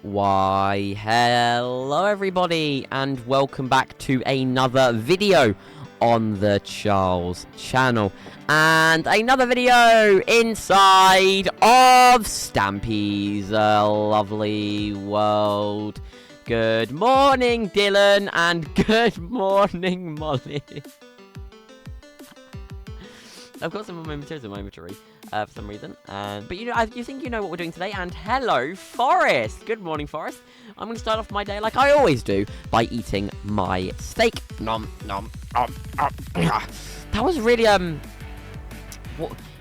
Why, hello everybody, and welcome back to another video on the Charles channel, and another video inside of Stampy's lovely world. Good morning, Dylan, and good morning, Molly. I've got some materials in my inventory for some reason, but you think you know what we're doing today. And hello, Forrest. Good morning, Forrest. I'm going to start off my day like I always do by eating my steak. Nom nom nom. That was really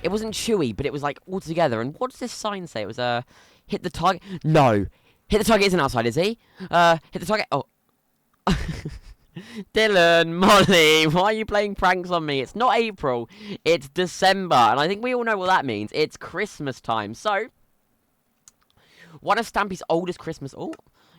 it wasn't chewy, but it was like all together. And what does this sign say? It was hit the target. No, hit the target isn't outside, is he? Hit the target. Oh. Dylan, Molly, why are you playing pranks on me? It's not April, it's December, and I think we all know what that means. It's Christmas time. So, one of Stampy's oldest Christmas... Oh,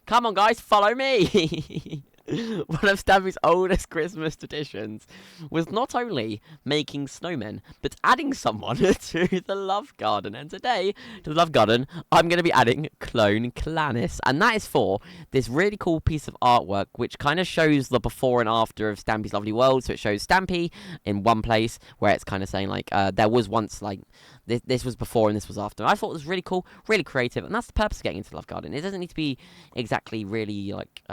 come on, guys, follow me. One of Stampy's oldest Christmas traditions was not only making snowmen, but adding someone to the love garden. And today, to the love garden, I'm going to be adding Clone Clanis. And that is for this really cool piece of artwork, which kind of shows the before and after of Stampy's lovely world. So it shows Stampy in one place, where it's kind of saying, like, there was once, like, this was before and this was after. I thought it was really cool, really creative, and that's the purpose of getting into the love garden. It doesn't need to be exactly really, like,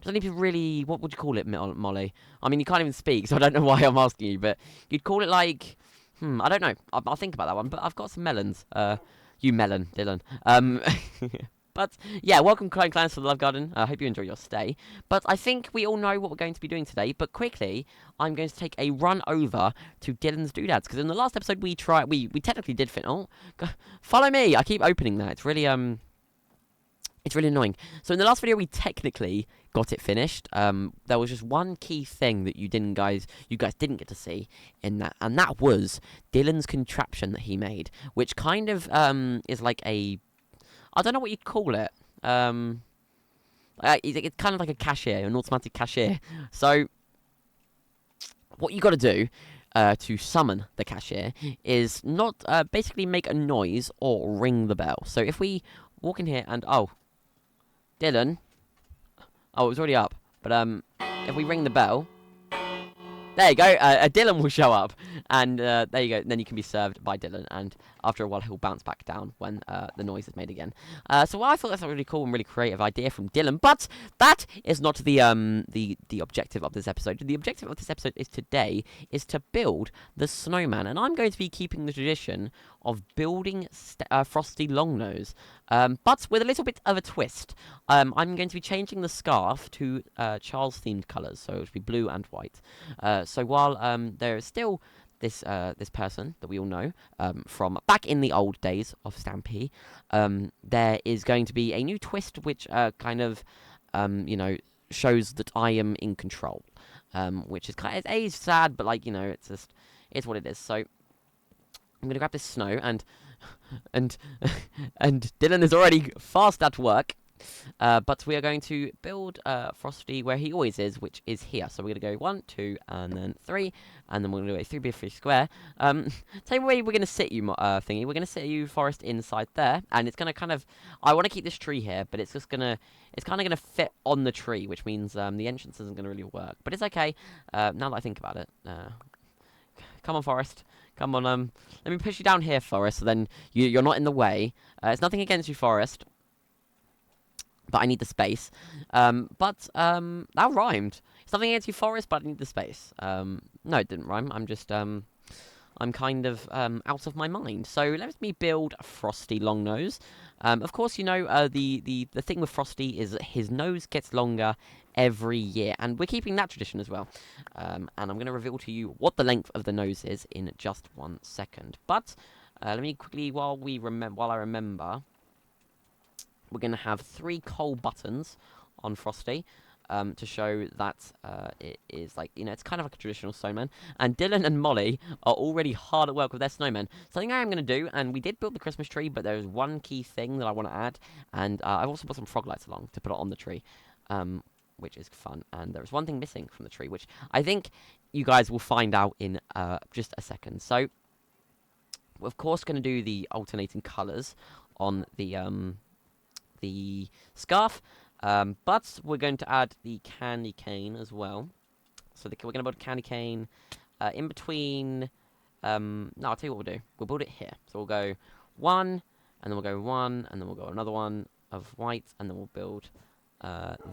doesn't need to be really, what would you call it, Molly? I mean, you can't even speak, so I don't know why I'm asking you, but you'd call it like, I don't know. I'll think about that one, but I've got some melons. You melon, Dylan. But, yeah, welcome, Clone Clans, to the Love Garden. I hope you enjoy your stay. But I think we all know what we're going to be doing today. But quickly, I'm going to take a run over to Dylan's Doodads. Because in the last episode, we technically did fit... Oh, follow me! I keep opening that. It's really annoying. So in the last video, we technically got it finished. There was just one key thing that you guys didn't get to see in that, and that was Dylan's contraption that he made, which kind of is like a... I don't know what you'd call it. It's kind of like a cashier, an automatic cashier. So, what you got to do to summon the cashier is not basically make a noise or ring the bell. So if we walk in here and Dylan, it was already up. But if we ring the bell. There you go, Dylan will show up, and there you go, and then you can be served by Dylan, and after a while he'll bounce back down when the noise is made again. So I thought that's a really cool and really creative idea from Dylan, but that is not the objective of this episode. The objective of this episode is to build the snowman, and I'm going to be keeping the tradition of building Frosty Longnose, but with a little bit of a twist. I'm going to be changing the scarf to Charles-themed colours, so it will be blue and white. So while there is still this person that we all know from back in the old days of Stampy, there is going to be a new twist which kind of shows that I am in control, which is kind of sad, but like it's what it is. So I'm gonna grab this snow and Dylan is already fast at work. But we are going to build Frosty where he always is, which is here. So we're going to go 1, 2, and then 3, and then we're going to do a 3 by 3 square. Same way we're going to sit you, thingy. We're going to sit you, Forest, inside there, and it's going to kind of... I want to keep this tree here, but it's just going to... It's kind of going to fit on the tree, which means the entrance isn't going to really work. But it's okay, now that I think about it. Come on, Forest. Come on, let me push you down here, Forest, so then you're not in the way. It's nothing against you, Forest. But I need the space. That rhymed. It's nothing against you, Forest, but I need the space. No, it didn't rhyme. I'm just, I'm kind of out of my mind. So let me build Frosty Longnose. Of course, the thing with Frosty is that his nose gets longer every year, and we're keeping that tradition as well. And I'm going to reveal to you what the length of the nose is in just 1 second. But let me quickly, while I remember. We're going to have 3 coal buttons on Frosty to show that it is like, it's kind of like a traditional snowman. And Dylan and Molly are already hard at work with their snowman. Something I am going to do, and we did build the Christmas tree, but there is one key thing that I want to add. And I've also put some frog lights along to put it on the tree, which is fun. And there is one thing missing from the tree, which I think you guys will find out in just a second. So, we're of course going to do the alternating colours on the the scarf. But we're going to add the candy cane as well. So we're going to build a candy cane in between. No, I'll tell you what we'll do. We'll build it here. So we'll go one, and then we'll go one, and then we'll go another one of white, and then we'll build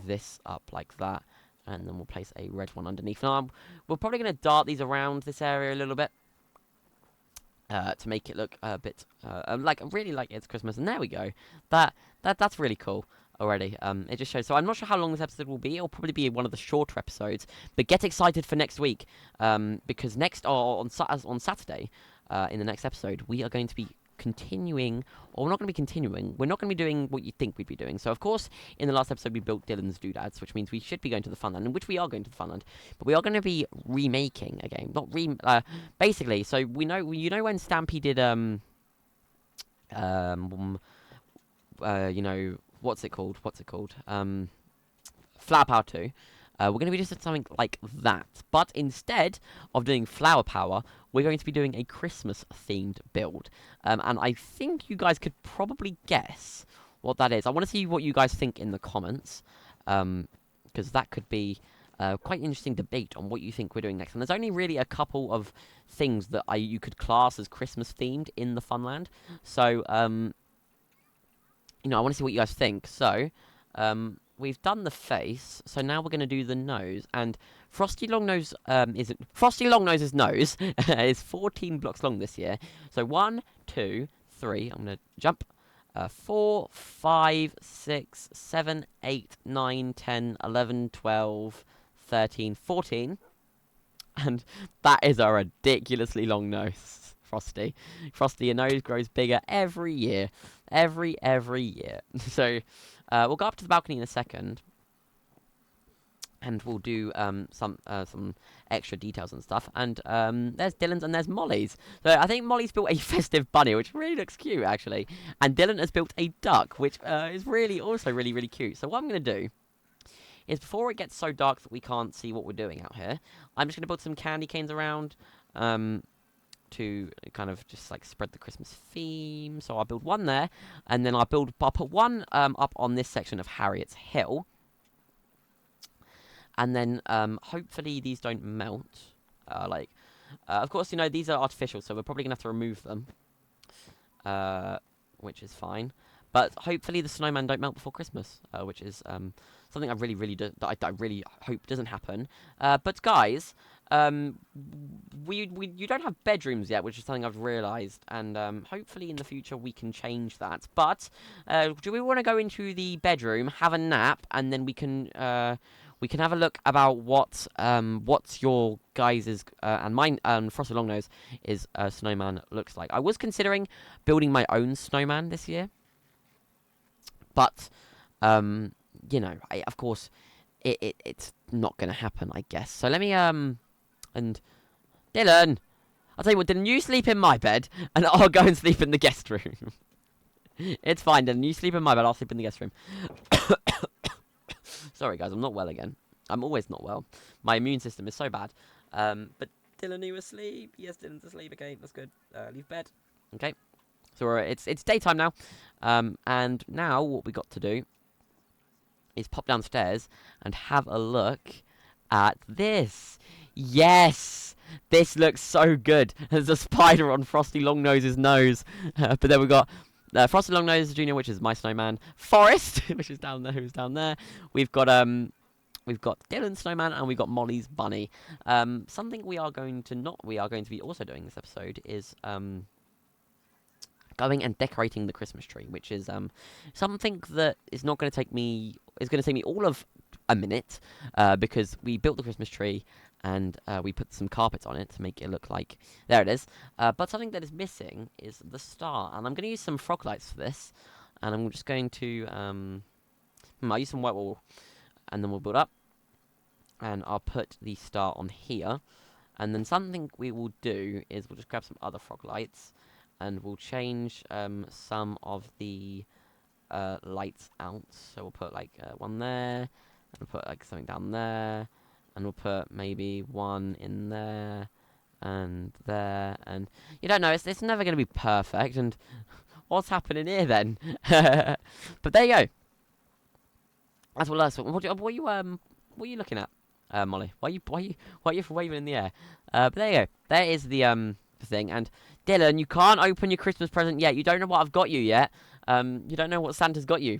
this up like that, and then we'll place a red one underneath. Now, we're probably going to dart these around this area a little bit to make it look a bit like really like it's Christmas. And there we go. That's really cool already. It just shows. So I'm not sure how long this episode will be. It'll probably be one of the shorter episodes. But get excited for next week, because next on Saturday, in the next episode, we are going to be continuing, or we're not going to be continuing. We're not going to be doing what you think we'd be doing. So of course, in the last episode, we built Dylan's doodads, which means we should be going to the Funland, in which we are going to the Funland. But we are going to be remaking a game, not basically. So we know, you know, when Stampy did you know, what's it called? Flower Power 2. We're going to be doing something like that. But instead of doing Flower Power, we're going to be doing a Christmas-themed build. And I think you guys could probably guess what that is. I want to see what you guys think in the comments. Because that could be quite an interesting debate on what you think we're doing next. And there's only really a couple of things that you could class as Christmas-themed in the Funland. So, you know, I want to see what you guys think. So, we've done the face, so now we're going to do the nose. And Frosty Longnose Frosty Longnose's nose is 14 blocks long this year. So 1, 2, 3. I'm going to jump. 4, 5, 6, 7, 8, 9, 10, 11, 12, 13, 14. And that is a ridiculously long nose, Frosty. Frosty, your nose grows bigger every year. Every year. So, we'll go up to the balcony in a second. And we'll do some extra details and stuff. And there's Dylan's and there's Molly's. So I think Molly's built a festive bunny, which really looks cute, actually. And Dylan has built a duck, which is really also really cute. So what I'm going to do is, before it gets so dark that we can't see what we're doing out here, I'm just going to build some candy canes around to kind of just like spread the Christmas theme. So I'll build one there, and then I'll put one up on this section of Harriet's Hill. And then, hopefully these don't melt. Of course, you know, these are artificial, so we're probably going to have to remove them. Which is fine. But hopefully the snowman don't melt before Christmas, which is something I really hope doesn't happen. But guys, you don't have bedrooms yet, which is something I've realised, and hopefully in the future we can change that. But do we want to go into the bedroom, have a nap, and then we can have a look about what's your guys's and mine and Frosty Longnose is snowman looks like. I was considering building my own snowman this year, but you know, of course, it's not going to happen, I guess. So let me and Dylan, I'll tell you what, Dylan, you sleep in my bed, and I'll go and sleep in the guest room. It's fine, Dylan. You sleep in my bed, I'll sleep in the guest room. Sorry, guys, I'm not well again. I'm always not well. My immune system is so bad. But Dylan, are you asleep? Yes, Dylan's asleep. Okay, that's good. Leave bed. Okay. So it's daytime now. And now what we got to do is pop downstairs and have a look at this. Yes! This looks so good. There's a spider on Frosty Longnose's nose. But then we've got Frosty Longnose Jr., which is my snowman. Forest, which is down there, who's down there. We've got Dylan's snowman, and we've got Molly's bunny. Something we are going to be also doing this episode is going and decorating the Christmas tree, which is something that is not going to take me. It's going to take me all of a minute because we built the Christmas tree and we put some carpets on it to make it look like there it is. But something that is missing is the star, and I'm going to use some frog lights for this. And I'm just going to I'll use some white wool, and then we'll build up, and I'll put the star on here. And then something we will do is we'll just grab some other frog lights, and we'll change some of the lights out. So we'll put like one there, and we'll put like something down there, and we'll put maybe one in there, and there, and you don't know, it's never going to be perfect, and What's happening here then? But there you go. That's what last. What are you looking at, Molly? Why are you waving in the air? But there you go. There is the thing. And Dylan, you can't open your Christmas present yet. You don't know what I've got you yet. You don't know what Santa's got you.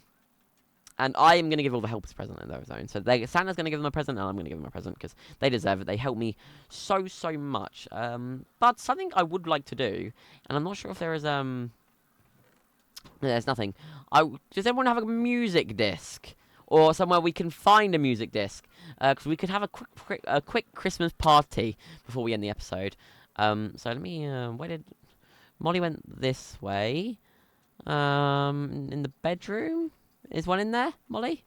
And I am going to give all the helpers a present in their own. So Santa's going to give them a present, and I'm going to give them a present, because they deserve it. They help me so much. But something I would like to do, and I'm not sure if there is... There's nothing. Does everyone have a music disc? Or somewhere we can find a music disc? Because we could have a quick Christmas party before we end the episode. So let me... where did... Molly went this way. In the bedroom? Is one in there, Molly?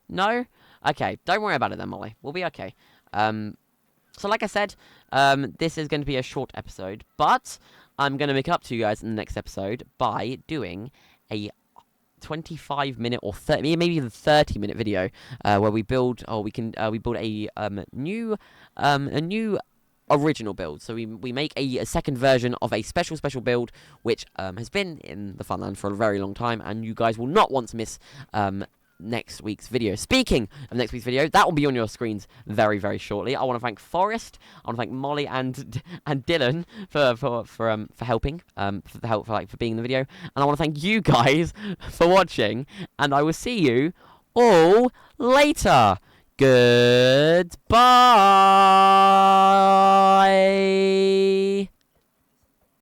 No? Okay, don't worry about it then, Molly. We'll be okay. So like I said, this is going to be a short episode, but I'm going to make up to you guys in the next episode by doing a 25-minute or 30, maybe even 30-minute video where we build, we build a new original build. So we make a second version of a special build, which has been in the Funland for a very long time, and you guys will not want to miss next week's video. Speaking of next week's video, that will be on your screens very shortly. I want to thank Forrest, I want to thank Molly and Dylan for helping, for being in the video, and I want to thank you guys for watching, and I will see you all later. Goodbye.